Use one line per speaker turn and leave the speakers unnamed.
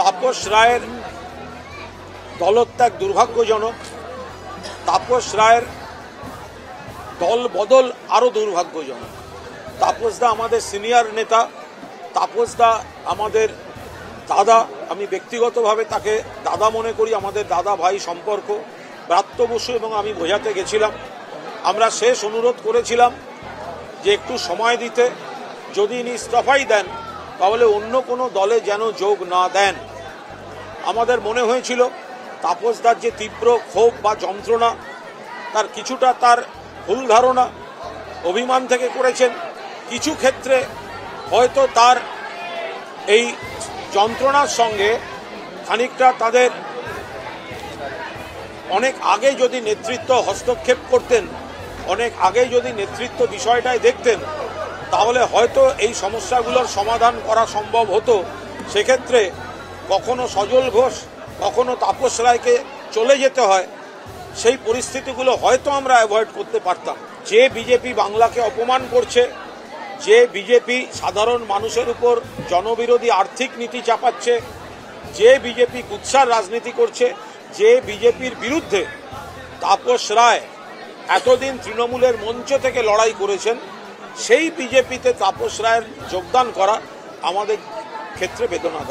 তাপস রায়ের দলত্যাগ দুর্ভাগ্যজনক। তাপস রায়ের দল বদল আরও দুর্ভাগ্যজনক। তাপসদা আমাদের সিনিয়র নেতা, তাপসদা আমাদের দাদা। আমি ব্যক্তিগতভাবে তাকে দাদা মনে করি, আমাদের দাদা ভাই সম্পর্ক। ব্রাত্য বসু এবং আমি বোঝাতে গেছিলাম, আমরা শেষ অনুরোধ করেছিলাম যে একটু সময় দিতে, যদি ইনি ইস্তফাই দেন তাহলে অন্য কোনো দলে যেন যোগ না দেন। আমাদের মনে হয়েছিল তাপসদার যে তীব্র ক্ষোভ বা যন্ত্রণা, তার কিছুটা তার ভুল ধারণা, অভিমান থেকে করেছেন। কিছু ক্ষেত্রে হয়তো তার এই যন্ত্রণার সঙ্গে খানিকটা তাদের অনেক আগে যদি নেতৃত্ব হস্তক্ষেপ করতেন, অনেক আগে যদি নেতৃত্ব বিষয়টাই দেখতেন, তাহলে হয়তো এই সমস্যাগুলোর সমাধান করা সম্ভব হতো। সেক্ষেত্রে কখনো সজল ঘোষ, কখনো তাপস রায়কে চলে যেতে হয়, সেই পরিস্থিতিগুলো হয়তো আমরা অ্যাভয়েড করতে পারতাম। যে বিজেপি বাংলাকে অপমান করছে, যে বিজেপি সাধারণ মানুষের উপর জনবিরোধী আর্থিক নীতি চাপাচ্ছে, যে বিজেপি কুৎসার রাজনীতি করছে, যে বিজেপির বিরুদ্ধে তাপস রায় এতদিন তৃণমূলের মঞ্চ থেকে লড়াই করেছেন, সেই বিজেপিতে তাপস রায়ের যোগদান করা আমাদের ক্ষেত্রে বেদনাদায়ক।